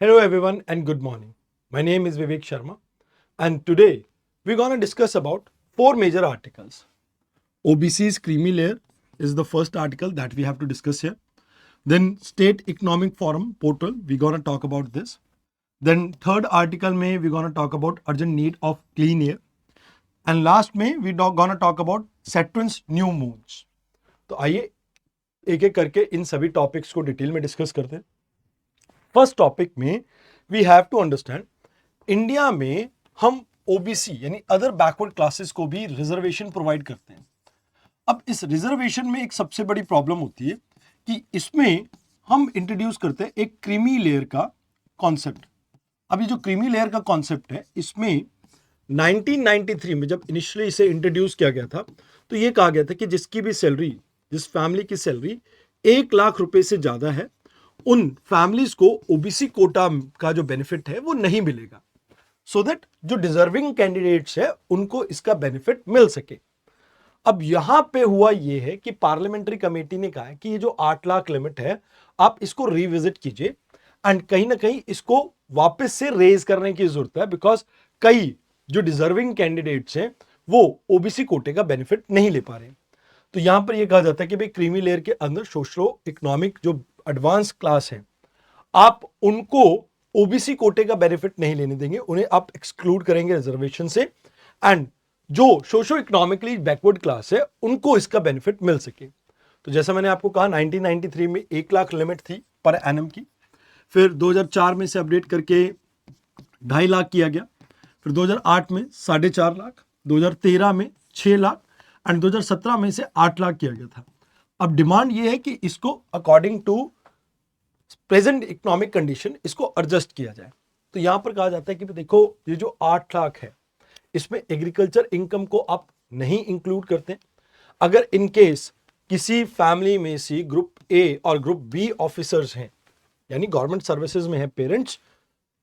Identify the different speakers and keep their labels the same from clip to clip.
Speaker 1: Hello everyone and good morning. My name is Vivek Sharma and today we're going to discuss about four major articles. OBC's creamy layer is the first article that we have to discuss here. Then State Economic Forum portal, we're going to talk about this. Then third article we're going to talk about urgent need of clean air. And last we're going to talk about Saturn's new moons. तो आइए एक एक करके इन सभी topics को detail में discuss करते हैं. फर्स्ट टॉपिक में we have to understand India में हम ओबीसी यानी अदर बैकवर्ड क्लासेस को भी रिजर्वेशन प्रोवाइड करते हैं. अब इस रिजर्वेशन में एक सबसे बड़ी प्रॉब्लम होती है कि इसमें हम इंट्रोड्यूस करते हैं एक क्रीमी लेयर का कॉन्सेप्ट. अभी जो क्रीमी लेयर का कॉन्सेप्ट है इसमें 1993 में जब इनिशियली इसे इंट्रोड्यूस किया गया था तो ये कहा गया था कि जिसकी भी सैलरी, जिस फैमिली की सैलरी 1 लाख रुपए से ज्यादा है उन फैमिलीज को ओबीसी कोटा का जो बेनिफिट है वो नहीं मिलेगा, सो दैट जो डिजर्विंग कैंडिडेट्स है उनको इसका बेनिफिट मिल सके. अब यहां पे हुआ ये है कि पार्लियामेंट्री कमेटी ने कहा है कि ये जो 8 लाख लिमिट है आप इसको रिविजिट कीजिए एंड कहीं ना कहीं इसको वापस से रेज करने की जरूरत है, बिकॉज कई जो डिजर्विंग कैंडिडेट्स हैं वो ओबीसी कोटे का बेनिफिट नहीं ले पा रहे. तो यहां पर यह कहा जाता है कि भाई क्रीमी लेयर के अंदर सोशलो इकोनॉमिक जो एडवांस क्लास है आप उनको ओबीसी कोटे का बेनिफिट नहीं लेने देंगे, उन्हें आप एक्सक्लूड करेंगे रिजर्वेशन से एंड जो सोशो इकोनॉमिकली बैकवर्ड क्लास है उनको इसका बेनिफिट मिल सके. तो जैसा मैंने आपको कहा 1993 में 1 लाख लिमिट थी पर एनम की, फिर 2004 में से अपडेट करके 2.5 लाख किया गया, फिर 2008 में 4.5 लाख, 2013 में 6 लाख एंड 2017 में से 8 लाख किया गया था. अब डिमांड ये है कि इसको according to present economic condition इसको एडजस्ट किया जाए. तो यहां पर कहा जाता है कि देखो ये जो 8 लाख है इसमें एग्रीकल्चर इनकम को आप नहीं इंक्लूड करते. अगर इन केस किसी फैमिली में से ग्रुप ए और ग्रुप बी ऑफिसर्स हैं यानी गवर्नमेंट सर्विसेज में है पेरेंट्स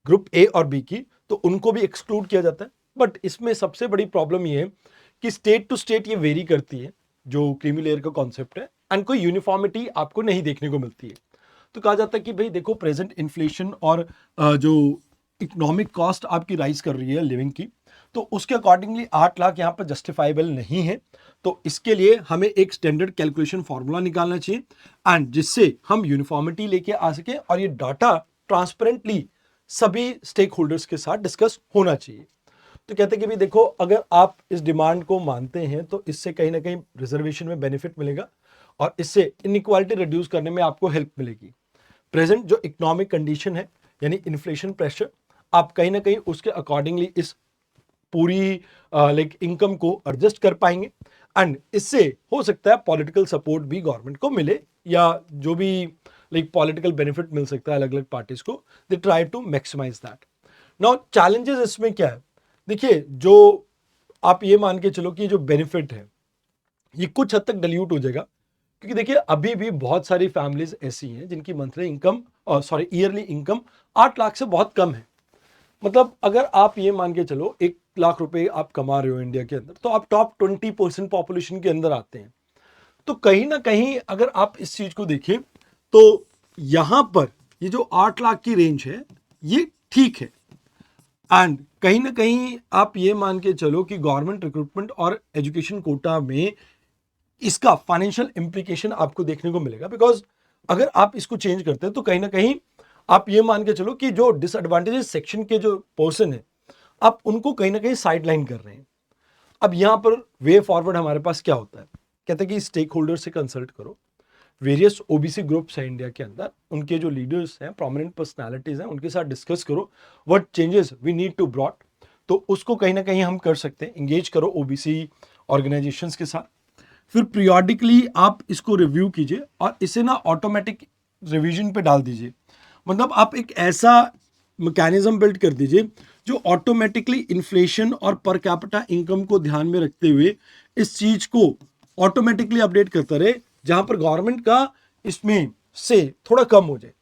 Speaker 1: ग्रुप ए और बी की, तो उनको भी एक्सक्लूड किया जाता है. बट इसमें सबसे बड़ी प्रॉब्लम ये है कि स्टेट टू स्टेट ये वेरी करती है जो क्रीमी लेयर का कॉन्सेप्ट है एंड कोई यूनिफॉर्मिटी आपको नहीं देखने को मिलती है. तो कहा जाता है कि भाई देखो प्रेजेंट इन्फ्लेशन और जो इकोनॉमिक कॉस्ट आपकी राइज कर रही है लिविंग की, तो उसके अकॉर्डिंगली 8 लाख यहाँ पर जस्टिफाइबल नहीं है. तो इसके लिए हमें एक स्टैंडर्ड कैलकुलेशन फॉर्मूला निकालना चाहिए एंड जिससे हम यूनिफॉर्मिटी लेके आ सके और ये डाटा ट्रांसपेरेंटली सभी स्टेक होल्डर्स के साथ डिस्कस होना चाहिए. तो कहते हैं कि भाई देखो अगर आप इस डिमांड को मानते हैं तो इससे कहीं ना कहीं रिजर्वेशन में बेनिफिट मिलेगा और इससे इनइक्वालिटी रिड्यूस करने में आपको हेल्प मिलेगी. प्रेजेंट जो इकोनॉमिक कंडीशन है यानी इन्फ्लेशन प्रेशर, आप कहीं ना कहीं उसके अकॉर्डिंगली इस पूरी लाइक इनकम को एडजस्ट कर पाएंगे एंड इससे हो सकता है पॉलिटिकल सपोर्ट भी गवर्नमेंट को मिले या जो भी लाइक पॉलिटिकल बेनिफिट मिल सकता है अलग अलग पार्टीज को, they try to maximize that. Now challenges इसमें क्या है, देखिए जो आप ये मान के चलो कि जो बेनिफिट है ये कुछ हद तक डिल्यूट हो जाएगा, क्योंकि देखिए अभी भी बहुत सारी फैमिलीज ऐसी हैं जिनकी monthly income yearly income 8 lakh से बहुत कम है. मतलब अगर आप ये मान के चलो 1 लाख रुपए आप कमा रहे हो इंडिया के अंदर तो आप टॉप 20% पॉपुलेशन के अंदर आते हैं. तो कहीं ना कहीं अगर आप इस चीज को देखें तो यहां पर ये जो 8 लाख की रेंज है ये ठीक है एंड कहीं ना कहीं आप ये मान के चलो कि गवर्नमेंट रिक्रूटमेंट और एजुकेशन कोटा में इसका फाइनेंशियल इंप्लीकेशन आपको देखने को मिलेगा. बिकॉज अगर आप इसको चेंज करते हैं तो कहीं ना कहीं आप ये मान के चलो कि जो डिसएडवांटेजेस सेक्शन के जो पर्सन है आप उनको कहीं ना कहीं साइडलाइन कर रहे हैं. अब यहां पर वे फॉरवर्ड हमारे पास क्या होता है, कहते हैं कि स्टेक होल्डर से कंसल्ट करो, वेरियस ओबीसी ग्रुप्स हैं इंडिया के अंदर, उनके जो लीडर्स हैं प्रोमिनेंट पर्सनालिटीज हैं उनके साथ डिस्कस करो what changes we need to brought. तो उसको कहीं ना कहीं हम कर सकते हैं, इंगेज करो ओबीसी ऑर्गेनाइजेशंस के साथ. फिर पीरियोडिकली आप इसको रिव्यू कीजिए और इसे ना ऑटोमेटिक रिवीजन पे डाल दीजिए. मतलब आप एक ऐसा मैकेनिज्म बिल्ड कर दीजिए जो ऑटोमेटिकली इन्फ्लेशन और पर कैपिटा इनकम को ध्यान में रखते हुए इस चीज को ऑटोमेटिकली अपडेट करता रहे, जहां पर गवर्नमेंट का इसमें से थोड़ा कम हो जाए,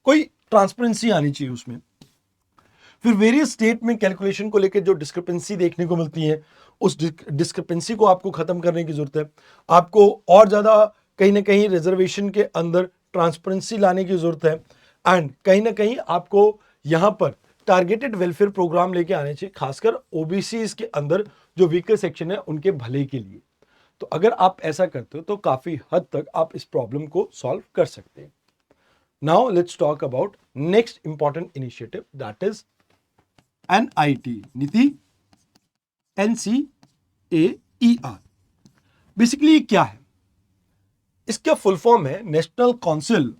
Speaker 1: कोई ट्रांसपेरेंसी आनी चाहिए उसमें. फिर वेरियस स्टेट में कैलकुलेशन को लेकर जो डिस्क्रिपेंसी देखने को मिलती है उस डिस्क्रिपेंसी को आपको खत्म करने की जरूरत है. आपको और ज्यादा कहीं ना कहीं रिजर्वेशन के अंदर ट्रांसपेरेंसी लाने की जरूरत है एंड कहीं ना कहीं आपको यहाँ पर टारगेटेड वेलफेयर प्रोग्राम लेके आने चाहिए, खासकर ओबीसी के अंदर जो वीकर सेक्शन है उनके भले के लिए। तो अगर आप ऐसा करते हो तो काफी हद तक आप इस प्रॉब्लम को सॉल्व कर सकते हैं। Now let's talk about next important initiative, that is NIT, नीति, NCAER। बेसिकली ये क्या है? इसका फुल फॉर्म है national council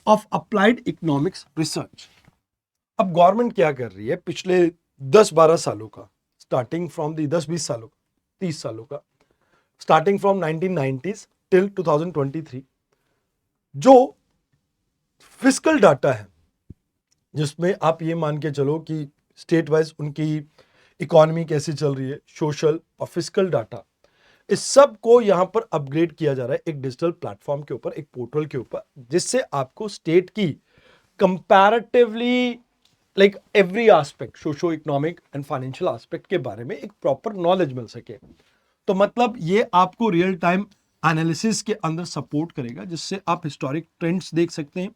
Speaker 1: of applied economics research. अब गवर्नमेंट क्या कर रही है पिछले 10-12 सालों का, स्टार्टिंग फ्रॉम दी 10-20 सालों का, 30 सालों का, स्टार्टिंग फ्रॉम 1990s टिल 2023, जो फिस्कल डाटा है, जिसमें आप ये मान के चलो कि स्टेट वाइज उनकी इकोनॉमी कैसे चल रही है, सोशल और फिस्कल डाटा, इस सब को यहां पर अपग्रेड किया जा रहा है एक डिजिटल प्लेटफॉर्म के ऊपर, एक पोर्टल के ऊपर, जिससे आपको स्टेट की comparatively like every aspect, socio economic and financial aspect के बारे में एक प्रॉपर नॉलेज मिल सके। तो मतलब ये आपको रियल टाइम एनालिसिस के अंदर सपोर्ट करेगा, जिससे आप हिस्टोरिक ट्रेंड्स देख सकते हैं,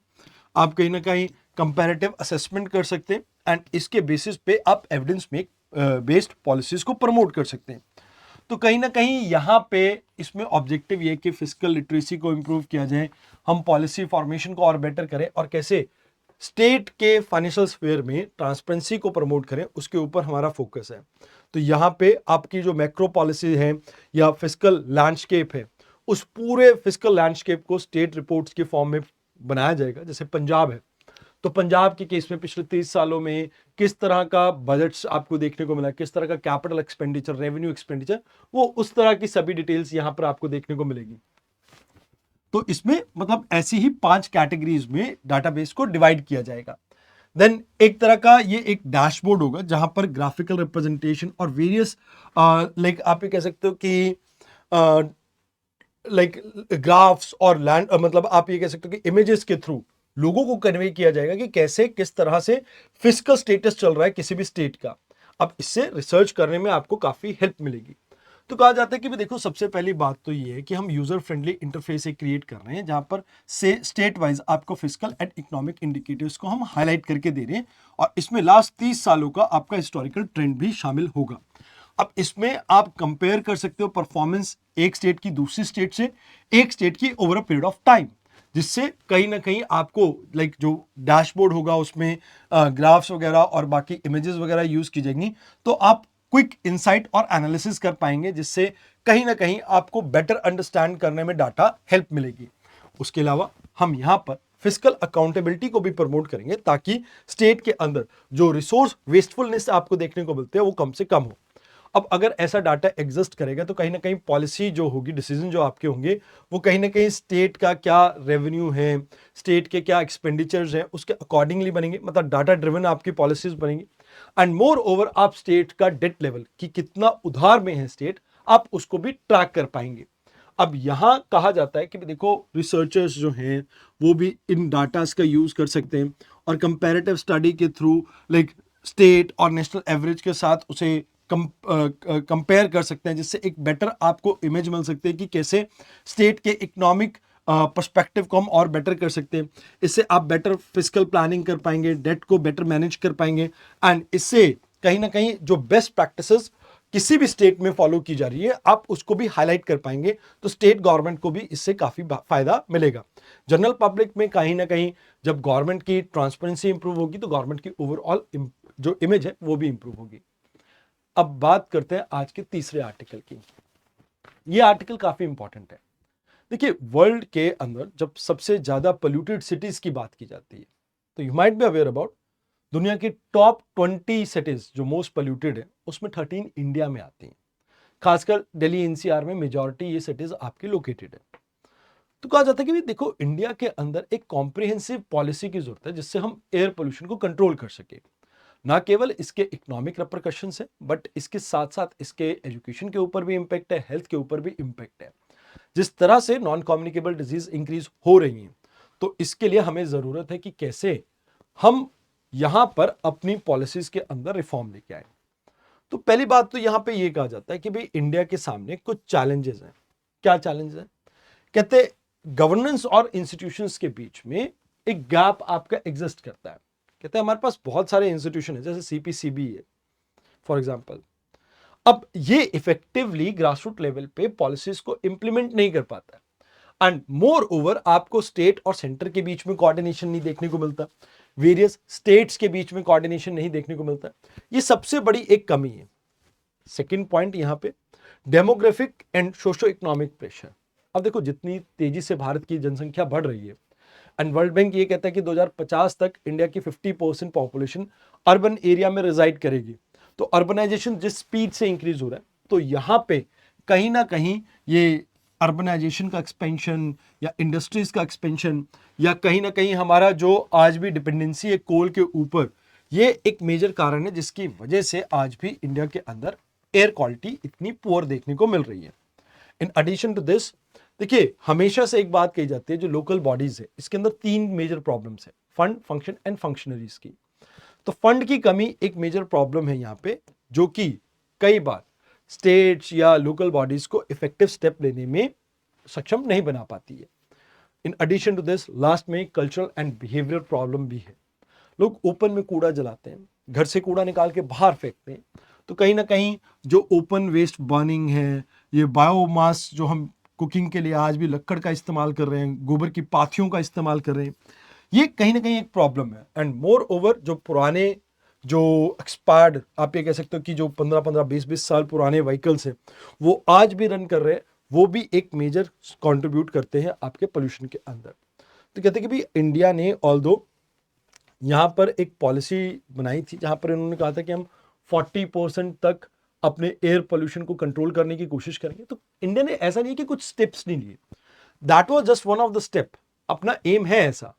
Speaker 1: आप कहीं ना कहीं कंपैरेटिव असेसमेंट कर सकते हैं, एंड इसके बेसिस पे आप एविडेंस बेस्ड पॉलिसीज को प्रमोट कर सकते हैं। तो कहीं ना कहीं यहाँ पे इसमें ऑब्जेक्टिव ये कि फिजिकल लिटरेसी को इंप्रूव किया जाए, हम पॉलिसी फॉर्मेशन को और बेटर करें, और कैसे स्टेट के फाइनेंशियल स्फीयर में ट्रांसपेरेंसी को प्रमोट करें, उसके ऊपर हमारा फोकस है। तो यहाँ पे आपकी जो मैक्रो पॉलिसी है या फिजिकल लैंडस्केप है, उस पूरे फिजिकल लैंडस्केप को स्टेट रिपोर्ट्स के फॉर्म में बनाया जाएगा। जैसे पंजाब है, तो पंजाब के केस में पिछले 30 सालों में किस तरह का बजट्स आपको देखने को मिला, किस तरह का कैपिटल एक्सपेंडिचर, रेवेन्यू एक्सपेंडिचर, वो उस तरह की सभी डिटेल्स यहां पर आपको देखने को मिलेगी। तो इसमें मतलब ऐसी ही 5 कैटेगरीज में डाटाबेस को डिवाइड किया जाएगा। देन एक तरह का ये एक डैशबोर्ड होगा जहां पर ग्राफिकल रिप्रेजेंटेशन और वेरियस लाइक आप ये कह सकते हो कि लाइक ग्राफ्स और लैंड मतलब आप ये कह सकते हो कि इमेजेस के थ्रू लोगों को कन्वे किया जाएगा कि कैसे किस तरह से फिजिकल स्टेटस चल रहा है किसी भी स्टेट का। अब इससे रिसर्च करने में आपको काफी हेल्प मिलेगी। तो कहा जाता है कि देखो, सबसे पहली बात तो ये है कि हम यूजर फ्रेंडली इंटरफेस क्रिएट कर रहे हैं, जहां पर से स्टेट वाइज आपको फिजिकल एंड इकोनॉमिक इंडिकेटर्स को हम हाईलाइट करके दे रहे हैं, और इसमें लास्ट 30 सालों का आपका हिस्टोरिकल ट्रेंड भी शामिल होगा। अब इसमें आप कंपेयर कर सकते हो परफॉर्मेंस एक स्टेट की दूसरी स्टेट से, एक स्टेट की over a period of time, जिससे कहीं ना कहीं आपको लाइक जो डैशबोर्ड होगा उसमें ग्राफ्स वगैरह और बाकी इमेजेस वगैरह यूज की जाएंगी, तो आप क्विक इंसाइट और एनालिसिस कर पाएंगे, जिससे कहीं ना कहीं आपको बेटर अंडरस्टैंड करने में डाटा हेल्प मिलेगी। उसके अलावा हम यहाँ पर फिजिकल अकाउंटेबिलिटी को भी प्रमोट करेंगे, ताकि स्टेट के अंदर जो रिसोर्स वेस्टफुलनेस आपको देखने को मिलते हैं वो कम से कम हो। अब अगर ऐसा डाटा एग्जिस्ट करेगा तो कहीं ना कहीं पॉलिसी जो होगी, डिसीजन जो आपके होंगे, वो कहीं ना कहीं स्टेट का क्या रेवेन्यू है, स्टेट के क्या एक्सपेंडिचर्स हैं, उसके अकॉर्डिंगली बनेंगे, मतलब डाटा ड्रिवन आपकी पॉलिसीज बनेंगी। एंड मोर ओवर आप स्टेट का डेट लेवल कि कितना उधार में है स्टेट, आप उसको भी ट्रैक कर पाएंगे। अब यहां कहा जाता है कि देखो, रिसर्चर्स जो हैं वो भी इन डाटास का यूज कर सकते हैं, और कंपैरेटिव स्टडी के थ्रू लाइक स्टेट और नेशनल एवरेज के साथ उसे कंपेयर कर सकते हैं, जिससे एक बेटर आपको इमेज मिल सकती है कि कैसे स्टेट के इकोनॉमिक पर्सपेक्टिव को हम और बेटर कर सकते हैं। इससे आप बेटर फिजिकल प्लानिंग कर पाएंगे, डेट को बेटर मैनेज कर पाएंगे, एंड इससे कहीं ना कहीं जो बेस्ट प्रैक्टिसेस किसी भी स्टेट में फॉलो की जा रही है, आप उसको भी हाईलाइट कर पाएंगे। तो स्टेट गवर्नमेंट को भी इससे काफी फायदा मिलेगा। जनरल पब्लिक में कहीं ना कहीं जब गवर्नमेंट की ट्रांसपेरेंसी इंप्रूव होगी, तो गवर्नमेंट की ओवरऑल जो इमेज है वो भी इंप्रूव होगी। अब बात करते हैं आज के तीसरे आर्टिकल की। ये आर्टिकल काफी इंपॉर्टेंट है। देखिए, वर्ल्ड के अंदर जब सबसे ज्यादा पोल्यूटेड सिटीज की बात की जाती है, तो you might be aware about दुनिया की टॉप 20 सिटीज जो मोस्ट पोल्यूटेड है, उसमें 13 इंडिया में आती हैं। खासकर दिल्ली एनसीआर में मेजॉरिटी ये सिटीज आपकी लोकेटेड है। तो कहा जाता है कि देखो, इंडिया के अंदर एक कॉम्प्रिहेंसिव पॉलिसी की जरूरत है, जिससे हम एयर पोल्यूशन को कंट्रोल कर सके। ना केवल इसके इकोनॉमिक रिपरकशंस है, बट इसके साथ साथ इसके एजुकेशन के ऊपर भी इंपैक्ट है, हेल्थ के ऊपर भी इंपैक्ट है। जिस तरह से नॉन कम्युनिकेबल डिजीज इंक्रीज हो रही हैं, तो इसके लिए हमें जरूरत है कि कैसे हम यहां पर अपनी पॉलिसीज के अंदर रिफॉर्म लेके आए। तो पहली बात तो यहां पे ये कहा जाता है कि भाई, इंडिया के सामने कुछ चैलेंजेस हैं। क्या चैलेंजेस हैं? कहते गवर्नेंस और इंस्टीट्यूशंस के बीच में एक गैप आपका एग्जिस्ट करता है। कहते हैं हमारे पास बहुत सारे इंस्टीट्यूशन है, जैसे CPCB है फॉर एग्जाम्पल। अब ये इफेक्टिवली ग्रासरूट लेवल पे पॉलिसीज को इंप्लीमेंट नहीं कर पाता है, एंड मोर ओवर आपको स्टेट और सेंटर के बीच में कोऑर्डिनेशन नहीं देखने को मिलता, वेरियस स्टेट्स के बीच में कोऑर्डिनेशन नहीं देखने को मिलता। ये सबसे बड़ी एक कमी है। सेकंड पॉइंट यहां पे demographic and socio economic pressure. अब देखो जितनी तेजी से भारत की जनसंख्या बढ़ रही है, एंड वर्ल्ड बैंक ये कहता है कि 2050 तक इंडिया की 50% पॉपुलेशन अर्बन एरिया में रिजाइड करेगी। तो अर्बनाइजेशन जिस स्पीड से इंक्रीज हो रहा है, तो यहां पे कहीं ना कहीं ये अर्बनाइजेशन का एक्सपेंशन या इंडस्ट्रीज का एक्सपेंशन या कहीं ना कहीं हमारा जो आज भी डिपेंडेंसी है कोल के ऊपर, ये एक मेजर कारण है जिसकी वजह से आज भी इंडिया के अंदर एयर क्वालिटी इतनी पुअर देखने को मिल रही है। इन एडिशन टू दिस, देखिए हमेशा से एक बात कही जाती है, जो लोकल बॉडीज है इसके अंदर 3 मेजर प्रॉब्लम्स है, फंड, फंक्शन एंड फंक्शनरीज की। तो फंड की कमी एक मेजर प्रॉब्लम है यहाँ पे, जो कि कई बार स्टेट्स या लोकल बॉडीज को इफेक्टिव स्टेप लेने में सक्षम नहीं बना पाती है। In addition to this, last में कल्चरल एंड बिहेवियर प्रॉब्लम भी है। लोग ओपन में कूड़ा जलाते हैं, घर से कूड़ा निकाल के बाहर फेंकते हैं, तो कहीं ना कहीं जो ओपन वेस्ट बर्निंग है, ये बायोमास जो हम कुकिंग के लिए आज भी लकड़ का इस्तेमाल कर रहे हैं, गोबर की पाथियों का इस्तेमाल कर रहे हैं, ये कहीं ना कहीं एक प्रॉब्लम है। एंड मोर ओवर जो पुराने, जो एक्सपायर्ड, आप ये कह सकते हो कि जो 15-15 20-20 साल पुराने व्हीकल्स हैं वो आज भी रन कर रहे हैं, वो भी एक मेजर कंट्रीब्यूट करते हैं आपके पोल्यूशन के अंदर। तो कहते हैं कि भाई इंडिया ने ऑल्दो यहाँ पर एक पॉलिसी बनाई थी जहाँ पर इन्होंने कहा था कि हम 40% तक अपने एयर पोल्यूशन को कंट्रोल करने की कोशिश करेंगे। तो इंडिया ने ऐसा नहीं कि कुछ स्टेप्स नहीं लिए, that was just one of the step, अपना एम है ऐसा।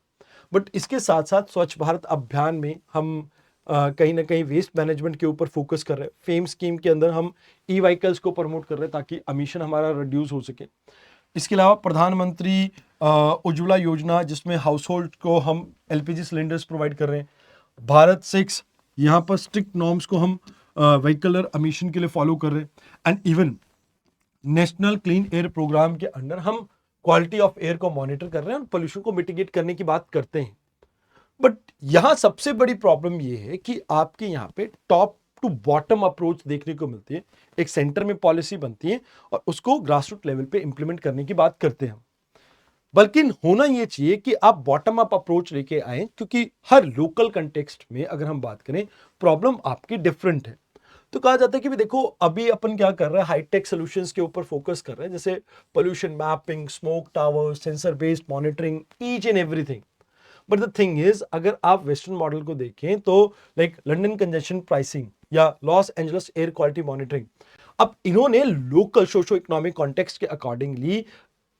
Speaker 1: बट इसके साथ साथ स्वच्छ भारत अभियान में हम कहीं ना कहीं वेस्ट मैनेजमेंट के ऊपर फोकस कर रहे हैं। फेम स्कीम के अंदर हम ई व्हीकल्स को प्रमोट कर रहे हैं ताकि एमिशन हमारा रिड्यूस हो सके। इसके अलावा प्रधानमंत्री उज्ज्वला योजना, जिसमें हाउस होल्ड को हम LPG सिलेंडर्स प्रोवाइड कर रहे हैं। भारत 6, यहाँ पर स्ट्रिक्ट नॉर्म्स को हम व्हीकलर एमिशन के लिए फॉलो कर रहे हैं। And even national clean air programme के अंडर हम क्वालिटी ऑफ एयर को मॉनिटर कर रहे हैं और पोल्यूशन को मिटिगेट करने की बात करते हैं। बट यहां सबसे बड़ी प्रॉब्लम यह है कि आपके यहाँ पे टॉप टू बॉटम अप्रोच देखने को मिलती है। एक सेंटर में पॉलिसी बनती है और उसको ग्रासरूट लेवल पे इंप्लीमेंट करने की बात करते हैं। बल्कि होना यह चाहिए कि आप बॉटम अप अप्रोच लेके आए, क्योंकि हर लोकल कंटेक्स्ट में अगर हम बात करें प्रॉब्लम आपकी डिफरेंट है। तो कहा जाता है कि भी देखो अभी अपन क्या कर रहे हैं, हाईटेक सॉल्यूशंस के ऊपर फोकस कर रहे हैं, जैसे pollution mapping, smoke tower, sensor based monitoring, each and everything. But the thing is, अगर आप वेस्टर्न मॉडल को देखें तो लाइक लंदन कंजेशन प्राइसिंग या Los Angeles air quality monitoring, अब इन्होंने लोकल सोशो इकोनॉमिक कॉन्टेक्स्ट के अकॉर्डिंगली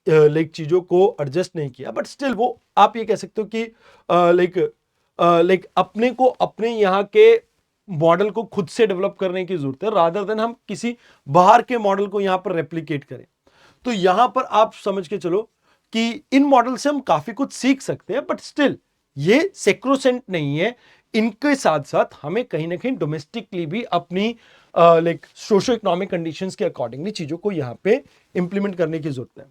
Speaker 1: लाइक चीजों को एडजस्ट नहीं किया। बट स्टिल वो आप ये कह सकते हो कि लाइक अपने को अपने यहाँ के मॉडल को खुद से डेवलप करने की जरूरत है, रादर देन हम किसी बाहर के मॉडल को यहाँ पर रेप्लिकेट करें। तो यहां पर आप समझ के चलो कि इन मॉडल से हम काफी कुछ सीख सकते हैं, बट स्टिल ये सेक्रोसेंट नहीं है। इनके साथ साथ हमें कहीं ना कहीं डोमेस्टिकली भी अपनी लाइक सोशो इकोनॉमिक कंडीशंस के अकॉर्डिंगली चीजों को यहाँ पे इंप्लीमेंट करने की जरूरत है।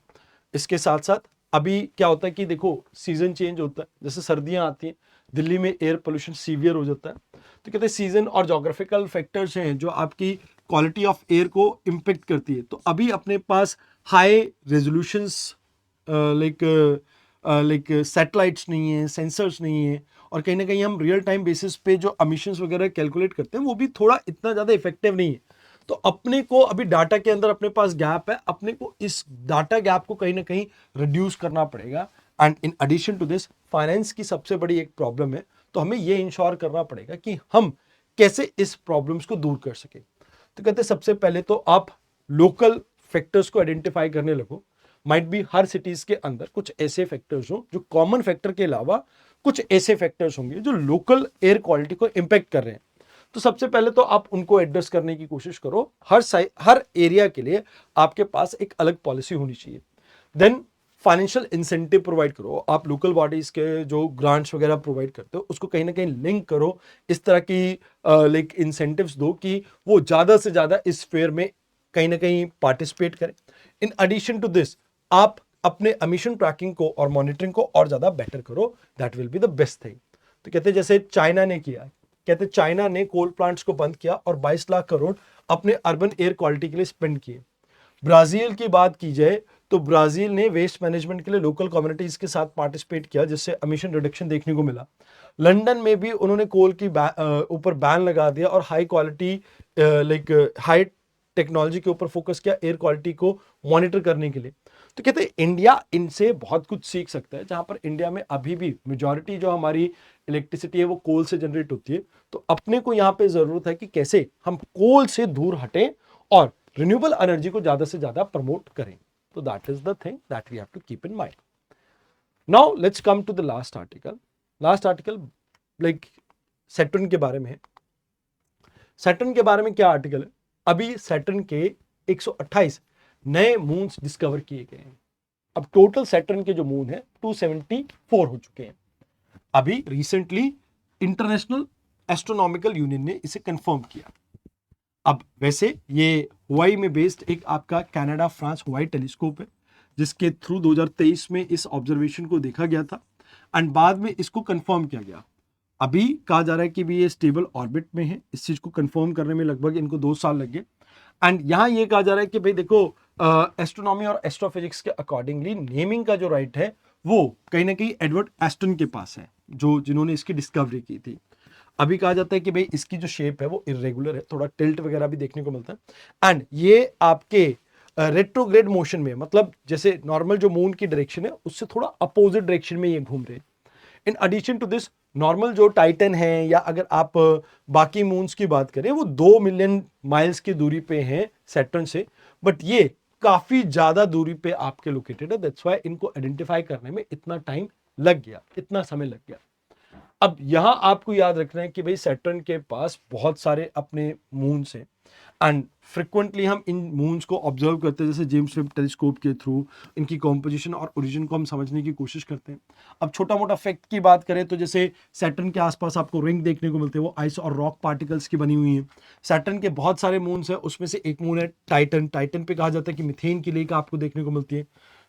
Speaker 1: इसके साथ साथ अभी क्या होता है कि देखो सीजन चेंज होता है, जैसे सर्दियां आती हैं, दिल्ली में एयर पोल्यूशन सीवियर हो जाता है। तो कहते हैं सीजन और जोग्राफिकल फैक्टर्स हैं जो आपकी क्वालिटी ऑफ एयर को इम्पेक्ट करती है। तो अभी अपने पास हाई रेजोल्यूशंस लाइक सैटेलाइट्स नहीं है, सेंसर्स नहीं है, और कहीं ना कहीं हम रियल टाइम बेसिस पे जो एमिशंस वगैरह कैलकुलेट करते हैं वो भी थोड़ा इतना ज़्यादा इफेक्टिव नहीं है। तो अपने को अभी डाटा के अंदर अपने पास गैप है, अपने को इस डाटा गैप को कहीं ना कहीं रिड्यूस करना पड़ेगा। And in addition to this, finance की सबसे बड़ी एक प्रॉब्लम है, तो हमें ये इंश्योर करना पड़ेगा कि हम कैसे इस प्रॉब्लम्स को दूर कर सके। तो कहते सबसे पहले तो आप लोकल फैक्टर्स को आइडेंटिफाई करने लगो। माइट बी हर सिटीज के अंदर कुछ ऐसे फैक्टर्स हो जो कॉमन फैक्टर के अलावा कुछ ऐसे फैक्टर्स होंगे जो लोकल एयर क्वालिटी को इंपैक्ट कर रहे हैं। तो सबसे पहले तो आप उनको एड्रेस करने की कोशिश करो। हर एरिया के लिए आपके पास एक अलग पॉलिसी होनी चाहिए। देन फाइनेंशियल इंसेंटिव प्रोवाइड करो। आप लोकल बॉडीज के जो ग्रांट्स वगैरह प्रोवाइड करते हो उसको कहीं ना कहीं लिंक करो, इस तरह की लाइक इंसेंटिव्स दो कि वो ज़्यादा से ज़्यादा इस फेयर में कहीं ना कहीं पार्टिसिपेट करें। इन एडिशन टू दिस, आप अपने एमिशन ट्रैकिंग को और मॉनिटरिंग को और ज़्यादा बेटर करो, that will be the best thing. तो कहते जैसे चाइना ने किया, कहते चाइना ने कोल प्लांट्स को बंद किया और 22 लाख करोड़ अपने अर्बन एयर क्वालिटी के लिए स्पेंड किए। ब्राजील की बात की जाए तो ब्राजील ने वेस्ट मैनेजमेंट के लिए लोकल कम्युनिटीज के साथ पार्टिसिपेट किया, जिससे एमिशन रिडक्शन देखने को मिला। लंदन में भी उन्होंने कोल की ऊपर बैन लगा दिया और हाई क्वालिटी हाई टेक्नोलॉजी के ऊपर फोकस किया एयर क्वालिटी को मॉनिटर करने के लिए। तो कहते हैं इंडिया इनसे बहुत कुछ सीख सकता है, जहां पर इंडिया में अभी भी मेजॉरिटी जो हमारी इलेक्ट्रिसिटी है वो कोल से जनरेट होती है। तो अपने को यहाँ पे जरूरत है कि कैसे हम कोल से दूर हटें और रिन्यूएबल एनर्जी को ज्यादा से ज्यादा प्रमोट करें। तो that is the thing that we have to keep in mind. Now let's come to the last article. Last article like Saturn के बारे में है। सैटर्न के बारे में क्या आर्टिकल है? अभी सैटर्न के 128 नए मून्स डिस्कवर किए गए हैं। अब टोटल सैटर्न के जो मून है 274 हो चुके हैं। अभी रिसेंटली इंटरनेशनल एस्ट्रोनॉमिकल यूनियन ने इसे कंफर्म किया। अब वैसे ये हवाई में बेस्ड एक आपका कनाडा फ्रांस हवाई टेलीस्कोप है, जिसके थ्रू 2023 में इस ऑब्जर्वेशन को देखा गया था एंड बाद में इसको कंफर्म किया गया। अभी कहा जा रहा है कि भी ये स्टेबल ऑर्बिट में है। इस चीज को कंफर्म करने में लगभग इनको 2 साल लग गए। एंड यहाँ ये कहा जा रहा है कि भाई देखो, एस्ट्रोनॉमी और एस्ट्रोफिजिक्स के अकॉर्डिंगली नेमिंग का जो राइट है वो कहीं ना कहीं एडवर्ड एस्टन के पास है, जो जिन्होंने इसकी डिस्कवरी की थी। अभी कहा जाता है कि भाई इसकी जो शेप है वो इरेगुलर है, थोड़ा टिल्ट वगैरह भी देखने को मिलता है एंड ये आपके रेट्रोग्रेड मोशन में, मतलब जैसे नॉर्मल जो मून की डायरेक्शन है उससे थोड़ा अपोजिट डायरेक्शन में ये घूम रहे हैं। In addition to this, normal जो टाइटन है या अगर आप बाकी मून्स की बात करें वो 2 मिलियन माइल्स की दूरी पे हैं सैटर्न से, बट ये काफी ज्यादा दूरी पे आपके लोकेटेड है। दैट्स व्हाई इनको आइडेंटिफाई करने में इतना टाइम लग गया, इतना समय लग गया। अब यहां आपको याद रखना है कि भाई सैटर्न के पास बहुत सारे अपने मून्स हैं एंड फ्रिक्वेंटली हम इन मून्स को ऑब्जर्व करते हैं, जैसे जेम्स वेब टेलीस्कोप के थ्रू इनकी कॉम्पोजिशन और ओरिजिन को हम समझने की कोशिश करते हैं। अब छोटा मोटा फैक्ट की बात करें तो जैसे सैटर्न के आसपास आपको रिंग देखने को मिलते हैं, वो आइस और रॉक पार्टिकल्स की बनी हुई है। सैटर्न के बहुत सारे मून्स हैं, उसमें से एक मून है टाइटन। टाइटन पे कहा जाता है कि मिथेन की लेक आपको देखने को मिलती है।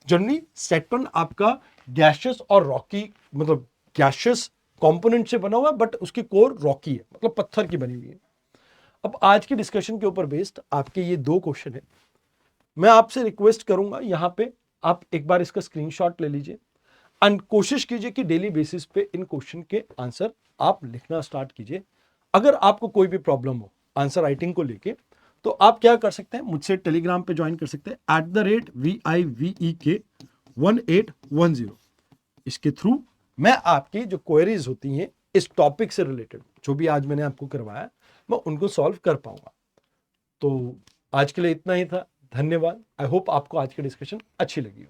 Speaker 1: जनरली सैटर्न आपका गैशियस और रॉकी, मतलब गैशियस कंपोनेंट से बना हुआ है बट उसकी कोर रॉकी है, मतलब पत्थर की बनी हुई है। अब आज की डिस्कशन के ऊपर बेस्ड आपके ये 2 क्वेश्चन है। मैं आपसे रिक्वेस्ट करूंगा यहां पे आप एक बार इसका स्क्रीनशॉट ले लीजिए एंड कोशिश कीजिए कि डेली बेसिस पे इन क्वेश्चन के आंसर आप लिखना स्टार्ट कीजिए। अगर आपको कोई भी प्रॉब्लम हो आंसर राइटिंग को लेके, तो आप क्या कर सकते हैं, मुझसे टेलीग्राम पे ज्वाइन कर सकते हैं @VIVEK1810। इसके थ्रू मैं आपकी जो क्वेरीज होती हैं इस टॉपिक से रिलेटेड, जो भी आज मैंने आपको करवाया, मैं उनको सॉल्व कर पाऊंगा। तो आज के लिए इतना ही था। धन्यवाद। आई होप आपको आज की डिस्कशन अच्छी लगी हो।